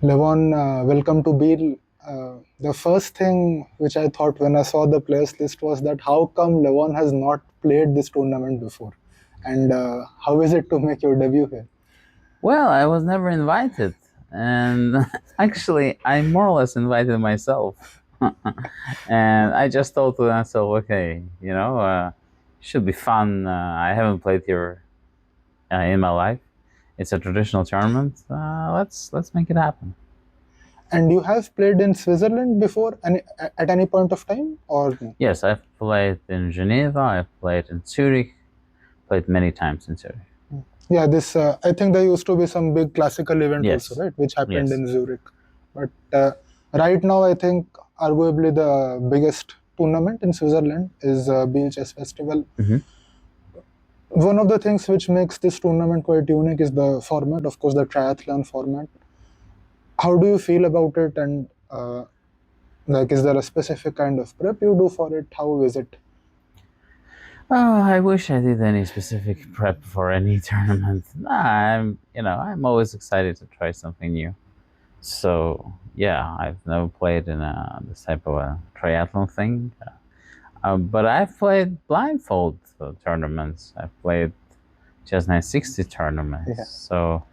Levon, welcome to Biel. The first thing which I thought when I saw the players list was that how come Levon has not played this tournament before? And how is it to make your debut here? Well, I was never invited, and actually, I more or less invited myself. And I just thought to myself, okay, should be fun. I haven't played here in my life. It's a traditional tournament. Let's make it happen. And you have played in Switzerland before, at any point of time, or no? Yes, I've played in Geneva. I've played in Zurich. Played many times in Zurich. Yeah, this I think there used to be some big classical event Yes. also, right, which happened Yes. in Zurich. But right now, I think arguably the biggest tournament in Switzerland is Biel Chess Festival. Mhm. One of the things which makes this tournament quite unique is the format, of course, the triathlon format. How do you feel about it? And like, is there a specific kind of prep you do for it? How is it? Oh, I wish I did any specific prep for any tournament. I'm always excited to try something new. So yeah, I've never played in this type of a triathlon thing, but I've played blindfold tournaments. I've played Chess 960 tournaments. Yeah. So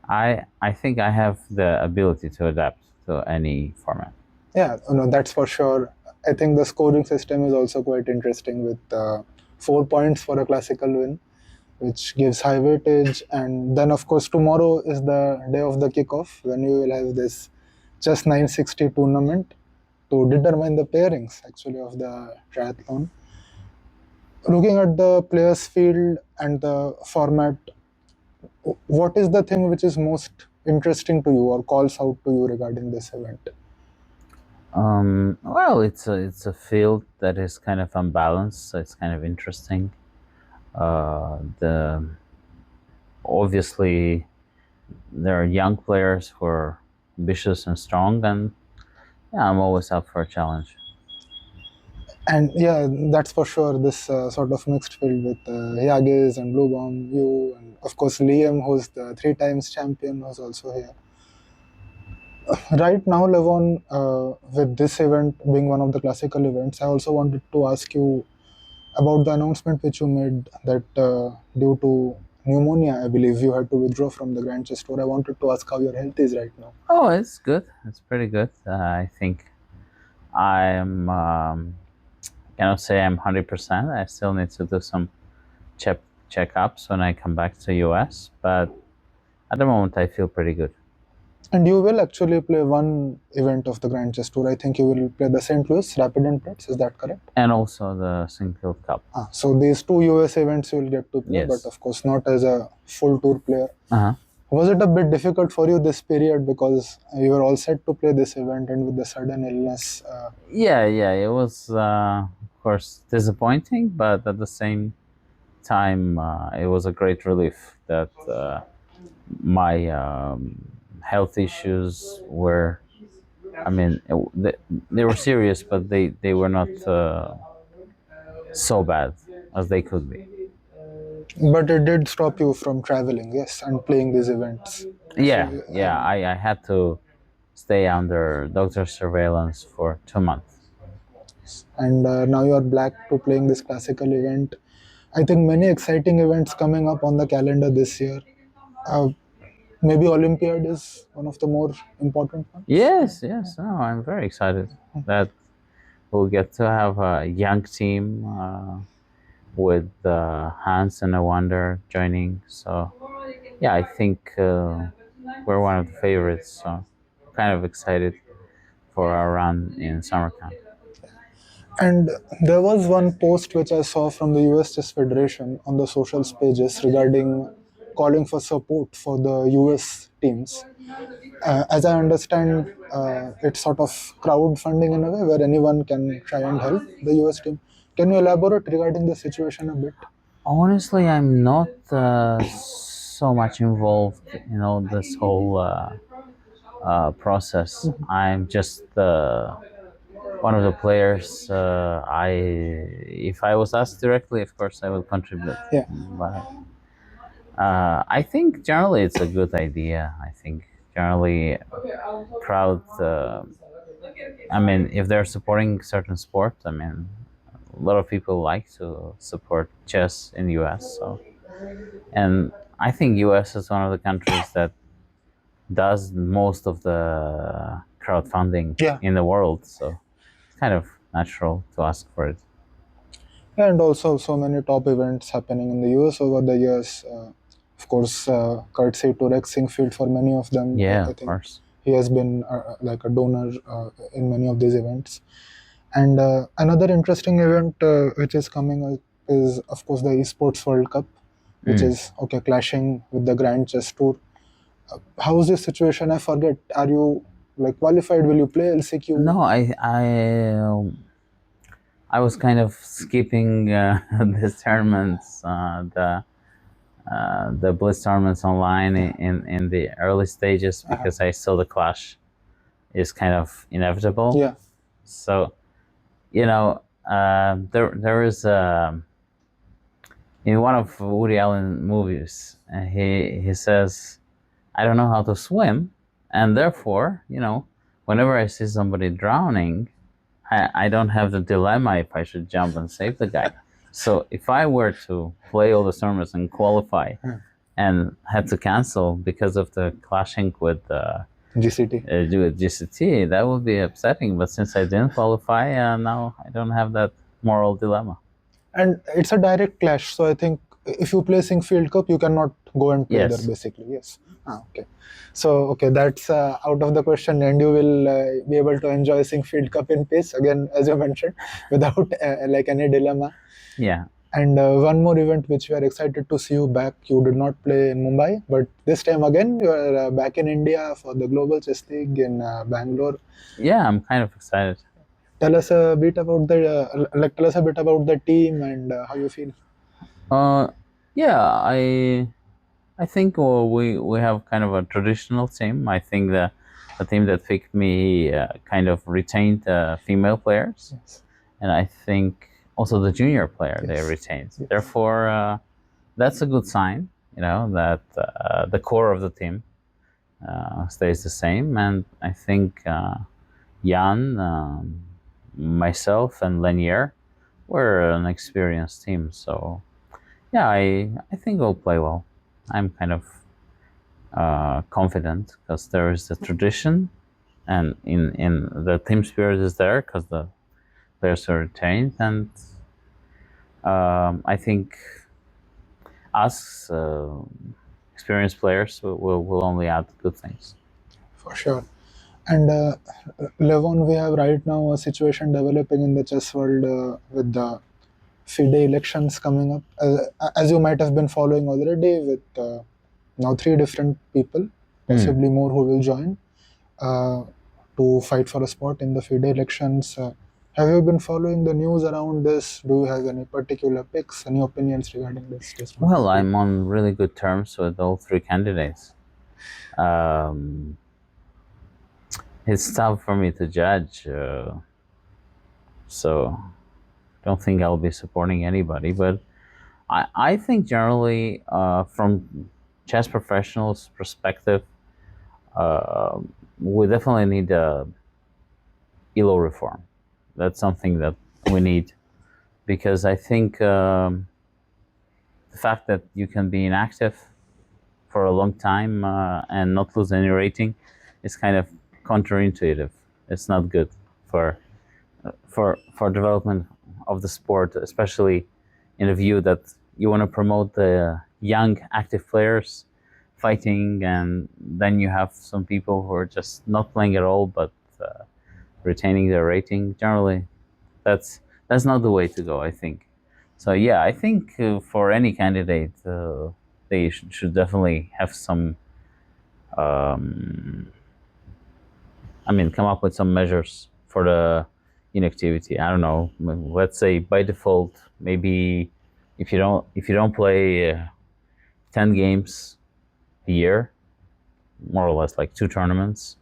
I think I have the ability to adapt to any format. Yeah, no, that's for sure. I think the scoring system is also quite interesting with 4 points for a classical win, which gives high weightage. And then, of course, tomorrow is the day of the kickoff when you will have this Chess 960 tournament to determine the pairings actually of the triathlon. Looking at the players field and the format, what is the thing which is most interesting to you or calls out to you regarding this event? Well, it's a field that is kind of unbalanced, so it's kind of interesting. The Obviously there are young players who are ambitious and strong, and yeah, I'm always up for a challenge. And yeah, that's for sure this sort of mixed field with Yages and Bluebomb, you, and of course Liam, who's the 3 times champion, who's also here. Right now, Levon, with this event being one of the classical events, I also wanted to ask you about the announcement which you made that due to pneumonia, I believe you had to withdraw from the Grand Chess Tour. I wanted to ask how your health is right now. Oh, it's good. It's pretty good. I think I'm cannot say I'm 100%. I still need to do some check checkups when I come back to US, but at the moment I feel pretty good. And you will actually play one event of the Grand Chess Tour. I think you will play the St. Louis Rapid Impress. Is that correct? And also the Sinfield Cup. So these two US events you will get to play, Yes. but of course not as a full tour player. Uh-huh. Was it a bit difficult for you this period because you were all set to play this event and with the sudden illness? Yeah, it was of course disappointing, but at the same time it was a great relief that my health issues were, I mean, they were serious, but they were not so bad as they could be. But it did stop you from traveling, yes, and playing these events. I had to stay under doctor surveillance for 2 months. And now you are back to playing this classical event. I think many exciting events coming up on the calendar this year. Uh, Maybe Olympiad is one of the more important ones. Yes. No, I'm very excited that we'll get to have a young team with Hans and Wonder joining. So, yeah, I think we're one of the favorites. So, kind of excited for our run in summer camp. And there was one post which I saw from the US Chess Federation on the social pages regarding calling for support for the US teams. As I understand, it's sort of crowdfunding in a way where anyone can try and help the US team. Can you elaborate regarding the situation a bit? Honestly, I'm not so much involved in all this whole process. I'm just one of the players. If I was asked directly, of course, I would contribute. Yeah. But I think generally it's a good idea. I think generally crowd. I mean, if they're supporting certain sport, I mean, a lot of people like to support chess in the U.S. So, and I think U.S. is one of the countries that does most of the crowdfunding Yeah. in the world. So it's kind of natural to ask for it. And also so many top events happening in the US over the years. Of course, courtesy to Rex Singfield for many of them. Yeah, I of think course. he has been like a donor in many of these events. And another interesting event which is coming up is, of course, the Esports World Cup, which is okay clashing with the Grand Chess Tour. How is this situation? I forget. Are you like qualified? Will you play LCQ? No, I was kind of skipping these tournaments, the Blitz tournaments online in the early stages because I saw the clash is kind of inevitable. Yeah. So, you know, there is in one of Woody Allen movies, he says, "I don't know how to swim, and therefore, you know, whenever I see somebody drowning, I don't have the dilemma if I should jump and save the guy. So if I were to play all the tournaments and qualify and had to cancel because of the clashing with GCT. with GCT, that would be upsetting. But since I didn't qualify, now I don't have that moral dilemma." And it's a direct clash, so I think if you play Field Cup, you cannot go and play Yes. there basically. Yes. Okay. So okay, that's out of the question, and you will be able to enjoy Field Cup in peace again, as you mentioned, without like any dilemma. Yeah. And one more event which we are excited to see you back. You did not play in Mumbai, but this time again you are back in India for the Global Chess League in Bangalore. Yeah, I'm kind of excited. Tell us a bit about the team and how you feel. Yeah, I think we have kind of a traditional team. I think the team that picked me kind of retained female players, Yes. and I think also the junior player they Yes. retained. Yes. Therefore, that's a good sign. You know that the core of the team stays the same, and I think Jan, myself, and Lanier were an experienced team. So yeah, I think we'll play well. I'm kind of confident because there is the tradition, and in the team spirit is there because the players are retained, and I think us experienced players will only add good things. For sure. And Levon, we have right now a situation developing in the chess world with the FIDE elections coming up. As you might have been following already, with now 3 different people, possibly more, who will join to fight for a spot in the FIDE elections. Have you been following the news around this? Do you have any particular picks, any opinions regarding this? Well, I'm on really good terms with all 3 candidates. It's tough for me to judge, so don't think I'll be supporting anybody. But I think generally, from chess professionals' perspective, we definitely need a ELO reform. That's something that we need because I think the fact that you can be inactive for a long time and not lose any rating is kind of counterintuitive. It's not good for development of the sport, especially in the view that you want to promote the young active players fighting, and then you have some people who are just not playing at all but retaining their rating. Generally, that's not the way to go, I think. So yeah, I think for any candidate, they should definitely have some. Come up with some measures for the inactivity. I don't know. Let's say by default, maybe if you don't play 10 games a year, more or less like 2 tournaments,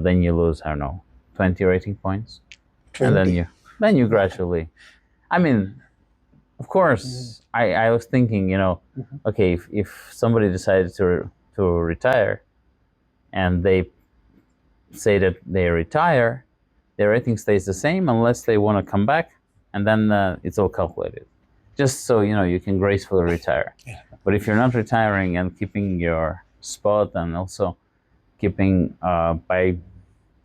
then you lose, I don't know, 20 rating points, 20. and then you gradually. I mean, of course, I was thinking, okay, if somebody decided to retire, and they say that they retire, their rating stays the same unless they want to come back, and then it's all calculated. Just so you know, you can gracefully retire. Yeah. But if you're not retiring and keeping your spot, and also keeping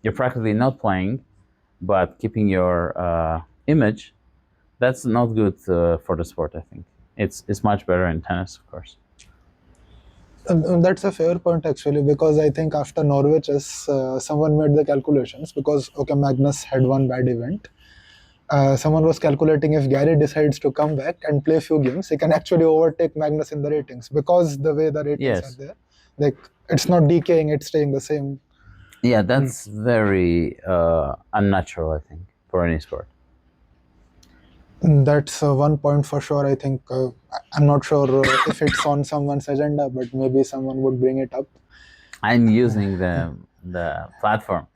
you're practically not playing, but keeping your image, that's not good for the sport. I think it's much better in tennis, of course. That's a fair point actually, because I think after Norway Chess, someone made the calculations because okay, Magnus had one bad event. Someone was calculating if Gary decides to come back and play a few games, he can actually overtake Magnus in the ratings because the way the ratings Yes. are there, like it's not decaying, it's staying the same. Yeah, that's very unnatural, I think, for any sport. That's one point for sure. I think I'm not sure if it's on someone's agenda, but maybe someone would bring it up. I'm using the platform,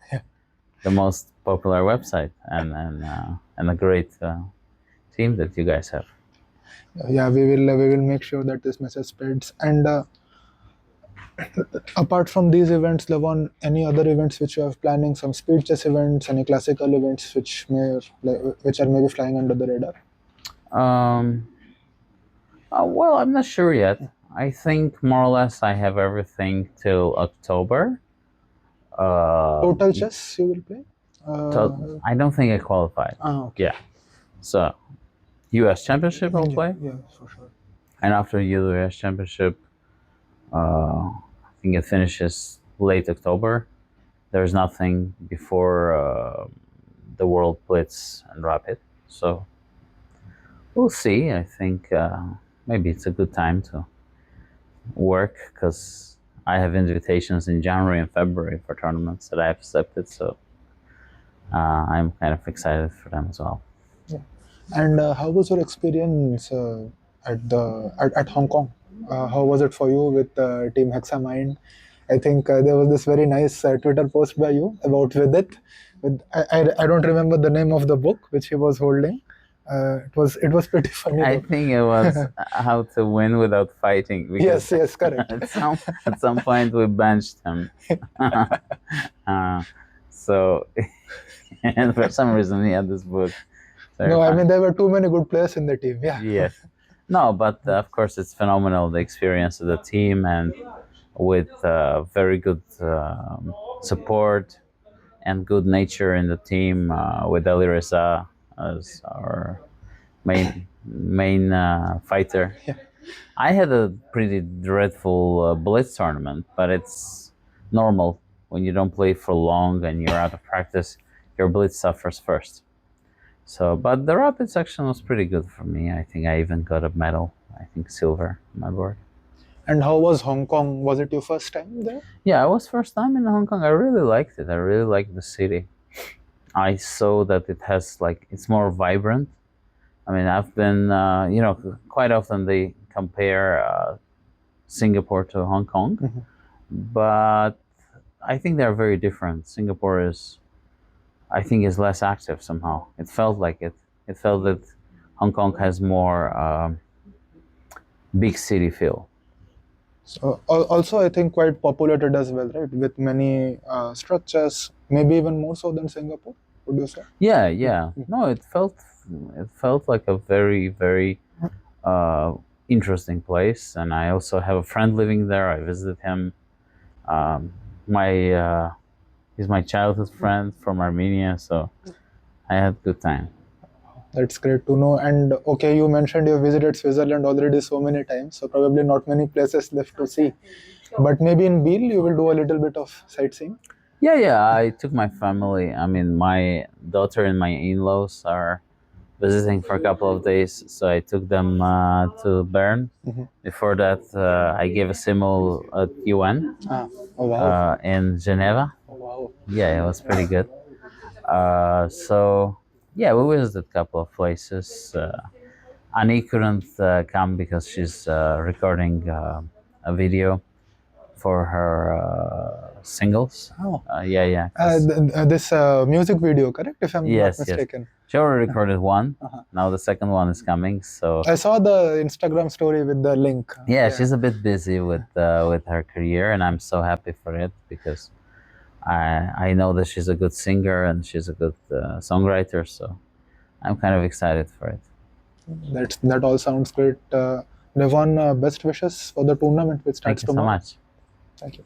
the most popular website, and a great team that you guys have. Yeah, we will make sure that this message spreads. And apart from these events, Levon, any other events which you have planning? Some speed chess events, any classical events which are maybe flying under the radar? Well, I'm not sure yet. I think more or less I have everything till October. Total chess you will play? I don't think I qualified. Okay. Yeah. So, U.S. Championship I'll play. Yeah, for sure. And after U.S. Championship, I think it finishes late October. There's nothing before the World Blitz and Rapid. So, we'll see. I think maybe it's a good time to work because I have invitations in January and February for tournaments that I have accepted. So, I'm kind of excited for them as well. Yeah. And how was your experience at Hong Kong? How was it for you with Team Hexamind? I think there was this very nice Twitter post by you about Vidit. I don't remember the name of the book which he was holding. It was pretty funny. I think it was how to win without fighting. Yes, correct. At some point we benched him. So, and for some reason he had this book. No, I mean there were too many good players in the team. Yeah. Yes. No, but of course it's phenomenal, the experience of the team, and with very good support and good nature in the team, with Ali Reza as our main fighter. Yeah. I had a pretty dreadful Blitz tournament, but it's normal when you don't play for long and you're out of practice. Your Blitz suffers first. So, but the Rapid section was pretty good for me. I think I even got a medal. I think silver on my board. And how was Hong Kong? Was it your first time there? Yeah, it was first time in Hong Kong. I really liked it. I really liked the city. I saw that it has it's more vibrant. I mean, I've been, quite often they compare Singapore to Hong Kong, but I think they're very different. Singapore is less active somehow. It felt like it. It felt that Hong Kong has more big city feel. So also, I think quite populated as well, right? With many structures, maybe even more so than Singapore. Would you say? Yeah. No, it felt like a very, very interesting place. And I also have a friend living there. I visited him. He's my childhood friend from Armenia, so I had a good time. That's great to know. And okay, you mentioned you visited Switzerland already so many times, so probably not many places left to see. But maybe in Biel, you will do a little bit of sightseeing. Yeah. I took my family. I mean, my daughter and my in-laws are visiting for a couple of days, so I took them to Bern. Before that, I gave a simul at UN in Geneva. Oh, wow. Yeah, it was pretty good. So, yeah, we visited a couple of places. Annie couldn't come because she's recording a video for her singles. Oh. Yeah. 'Cause- This music video, correct? If I'm not yes. mistaken. She already recorded one. Uh-huh. Now the second one is coming. So I saw the Instagram story with the link. yeah, she's a bit busy with her career, and I'm so happy for it because I know that she's a good singer and she's a good songwriter. So I'm kind of excited for it. That all sounds great. Levon, best wishes for the tournament which Thank starts you so tomorrow. much. Thank you.